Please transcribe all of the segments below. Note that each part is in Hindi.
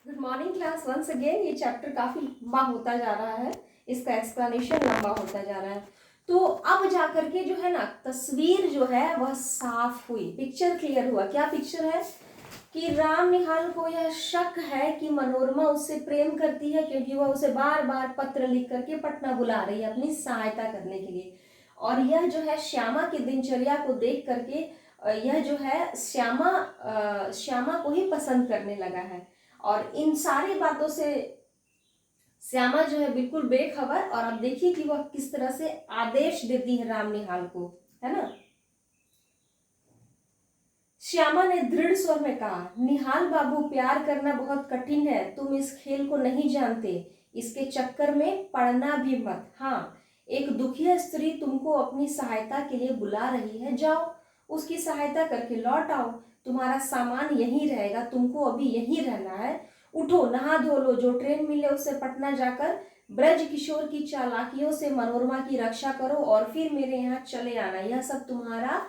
Good morning class once again. ये चैप्टर काफ़ी लंबा होता जा रहा है, इसका एक्सप्लेनेशन लंबा होता जा रहा है। तो अब जाकर के जो है ना, तस्वीर जो है वह साफ हुई, पिक्चर क्लियर हुआ। क्या पिक्चर है कि राम निहाल को यह शक है कि मनोरमा उससे प्रेम करती है, क्योंकि वह उसे बार बार पत्र लिख करके पटना बुला रही है अपनी सहायता करने के लिए। और यह जो है श्यामा की दिनचर्या को देख करके यह जो है श्यामा को ही पसंद करने लगा है। और इन सारी बातों से श्यामा जो है बिल्कुल बेखबर। और अब देखिए कि वह किस तरह से आदेश देती है राम निहाल को, है ना। श्यामा ने दृढ़ स्वर में कहा, निहाल बाबू, प्यार करना बहुत कठिन है, तुम इस खेल को नहीं जानते, इसके चक्कर में पड़ना भी मत। हाँ, एक दुखिया स्त्री तुमको अपनी सहायता के लिए बुला रही है, जाओ उसकी सहायता करके लौट आओ, तुम्हारा सामान यहीं रहेगा, तुमको अभी यहीं रहना है। उठो, नहा धो लो, जो ट्रेन मिले उससे पटना जाकर ब्रज किशोर की चालाकियों से मनोरमा की रक्षा करो और फिर मेरे यहाँ चले आना। यह सब तुम्हारा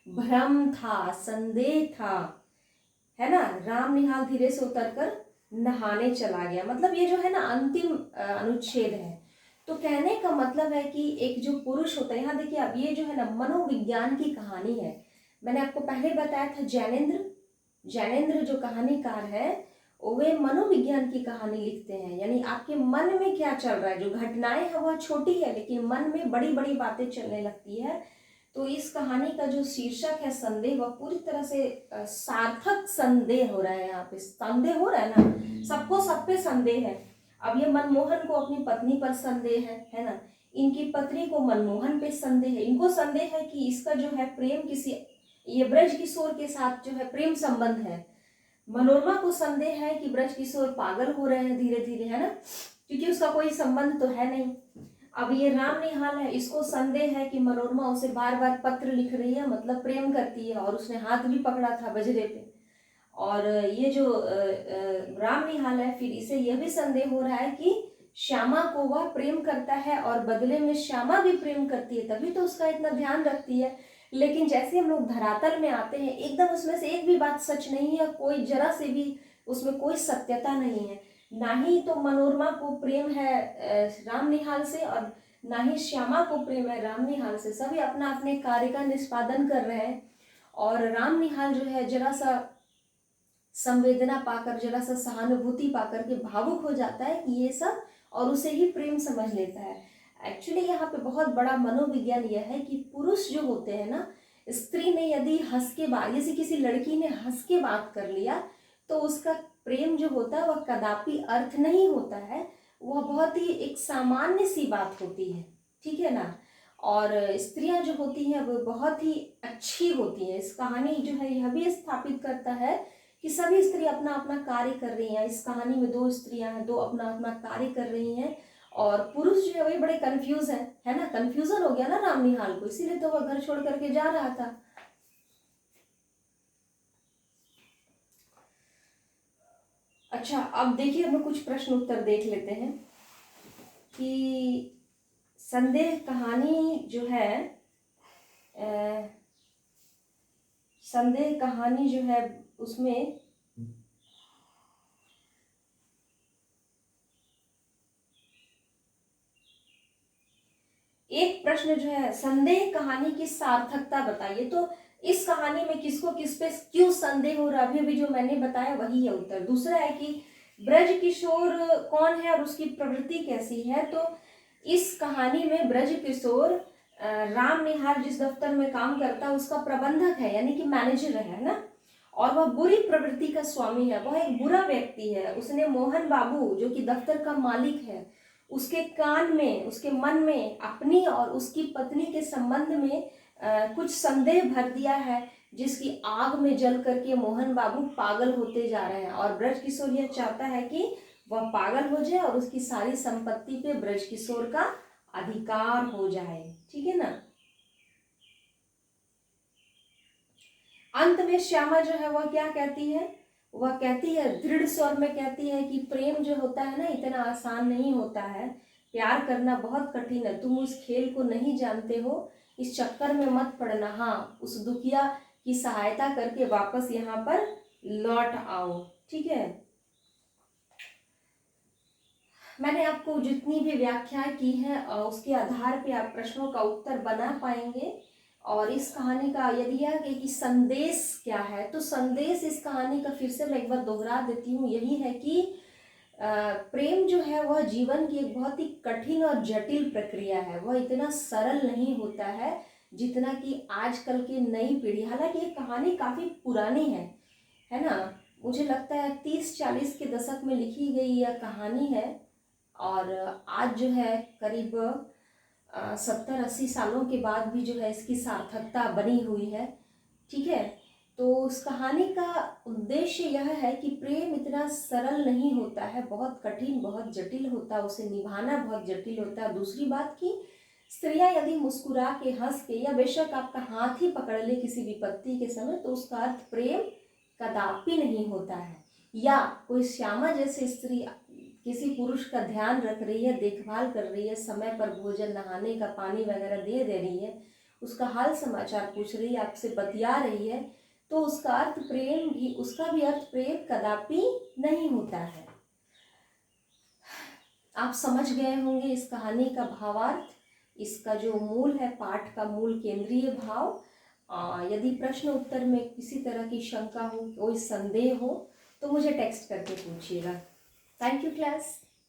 भ्रम था, संदेह था, है ना। राम निहाल धीरे से उतरकर नहाने चला गया। मतलब ये जो है ना अंतिम अनुच्छेद है। तो कहने का मतलब है कि एक जो पुरुष होता है, यहाँ देखिए अब ये जो है ना मनोविज्ञान की कहानी है। मैंने आपको पहले बताया था जैनेन्द्र जो कहानीकार है वे मनोविज्ञान की कहानी लिखते हैं। यानी आपके मन में क्या चल रहा है, जो घटनाएं है वह छोटी है लेकिन मन में बड़ी बड़ी बातें चलने लगती है। तो इस कहानी का जो शीर्षक है संदेह, वह पूरी तरह से सार्थक संदेह हो रहा है। यहाँ पे संदेह हो रहा है ना, सबको सब पे संदेह है। अब ये मनमोहन को अपनी पत्नी पर संदेह है ना। इनकी पत्नी को मनमोहन पे संदेह है। इनको संदेह है कि इसका जो है प्रेम किसी ये ब्रज किशोर के साथ जो है प्रेम संबंध है। मनोरमा को संदेह है कि ब्रज किशोर पागल हो रहे हैं धीरे धीरे, है ना, क्योंकि उसका कोई संबंध तो है नहीं। अब ये राम निहाल है, इसको संदेह है कि मनोरमा उसे बार बार पत्र लिख रही है, मतलब प्रेम करती है, और उसने हाथ भी पकड़ा था बजरे पे। और ये जो राम निहाल है, फिर इसे यह भी संदेह हो रहा है कि श्यामा को वह प्रेम करता है और बदले में श्यामा भी प्रेम करती है, तभी तो उसका इतना ध्यान रखती है। लेकिन जैसे हम लोग धरातल में आते हैं, एकदम उसमें से एक भी बात सच नहीं है, कोई जरा से भी उसमें कोई सत्यता नहीं है। ना ही तो मनोरमा को प्रेम है राम निहाल से, और ना ही श्यामा को प्रेम है राम निहाल से। सभी अपना अपने कार्य का निष्पादन कर रहे हैं। और राम निहाल जो है जरा सा संवेदना पाकर, जरा सा सहानुभूति पाकर के भावुक हो जाता है कि ये सब, और उसे ही प्रेम समझ लेता है। एक्चुअली यहाँ पे बहुत बड़ा मनोविज्ञान यह है कि पुरुष जो होते हैं ना, स्त्री ने यदि हंस के बात, जैसे किसी लड़की ने हंस के बात कर लिया, तो उसका प्रेम जो होता है वह कदापि अर्थ नहीं होता है, वह बहुत ही एक सामान्य सी बात होती है, ठीक है ना। और स्त्रियां जो होती हैं वो बहुत ही अच्छी होती हैं। इस कहानी जो है यह भी स्थापित करता है कि सभी स्त्री अपना अपना कार्य कर रही हैं। इस कहानी में दो स्त्रियां हैं, दो अपना अपना कार्य कर रही हैं, और पुरुष जो है वही बड़े कंफ्यूज है ना। कंफ्यूजन हो गया ना राम निहाल को, इसीलिए तो वह घर छोड़ करके जा रहा था। अच्छा, अब देखिए हम कुछ प्रश्न उत्तर देख लेते हैं कि संदेह कहानी जो है संदेह कहानी जो है उसमें एक प्रश्न जो है, संदेह कहानी की सार्थकता बताइए। तो इस कहानी में किसको किस पे क्यों संदेह हो रहा है, अभी जो मैंने बताया वही है उत्तर। दूसरा है कि ब्रज किशोर कौन है और उसकी प्रवृत्ति कैसी है। तो इस कहानी में ब्रज किशोर राम निहाल जिस दफ्तर में काम करता है उसका प्रबंधक है, यानी कि मैनेजर है ना। और वह बुरी प्रवृत्ति का स्वामी है, वह एक बुरा व्यक्ति है। उसने मोहन बाबू जो कि दफ्तर का मालिक है, उसके कान में, उसके मन में अपनी और उसकी पत्नी के संबंध में कुछ संदेह भर दिया है, जिसकी आग में जल करके मोहन बाबू पागल होते जा रहे हैं। और ब्रज किशोर यह चाहता है कि वह पागल हो जाए और उसकी सारी संपत्ति पे ब्रज किशोर का अधिकार हो जाए, ठीक है ना। अंत में श्यामा जो है वह क्या कहती है, वह कहती है दृढ़ स्वर में कहती है कि प्रेम जो होता है ना इतना आसान नहीं होता है, प्यार करना बहुत कठिन है, तुम उस खेल को नहीं जानते हो, इस चक्कर में मत पड़ना। हाँ, उस दुखिया की सहायता करके वापस यहाँ पर लौट आओ, ठीक है। मैंने आपको जितनी भी व्याख्याएं की हैं उसके आधार पे आप प्रश्नों का उत्तर बना पाएंगे। और इस कहानी का यदि यह है कि संदेश क्या है, तो संदेश इस कहानी का फिर से मैं एक बार दोहरा देती हूँ, यही है कि प्रेम जो है वह जीवन की एक बहुत ही कठिन और जटिल प्रक्रिया है। वह इतना सरल नहीं होता है जितना कि आजकल की नई पीढ़ी, हालांकि ये कहानी काफ़ी पुरानी है ना। मुझे लगता है 30-40 के दशक में लिखी गई यह कहानी है और आज जो है करीब 70-80 सालों के बाद भी जो है इसकी सार्थकता बनी हुई है। ठीक है, तो उस कहानी का उद्देश्य यह है कि प्रेम इतना सरल नहीं होता है, बहुत कठिन, बहुत जटिल होता है, उसे निभाना बहुत जटिल होता है। दूसरी बात कि स्त्रियां यदि मुस्कुरा के, हंस के, या बेशक आपका हाथ ही पकड़ ले किसी विपत्ति के समय, तो उसका अर्थ प्रेम कदापि नहीं होता है। या कोई श्यामा जैसी स्त्री किसी पुरुष का ध्यान रख रही है, देखभाल कर रही है, समय पर भोजन, नहाने का पानी वगैरह दे रही है, उसका हाल समाचार पूछ रही है, आपसे बतिया रही है, तो उसका अर्थ प्रेम भी, उसका भी अर्थ प्रेम कदापि नहीं होता है। आप समझ गए होंगे इस कहानी का भावार्थ, इसका जो मूल है, पाठ का मूल केंद्रीय भाव। यदि प्रश्न उत्तर में किसी तरह की शंका हो, कोई संदेह हो, तो मुझे टेक्स्ट करके पूछिएगा। Thank you class.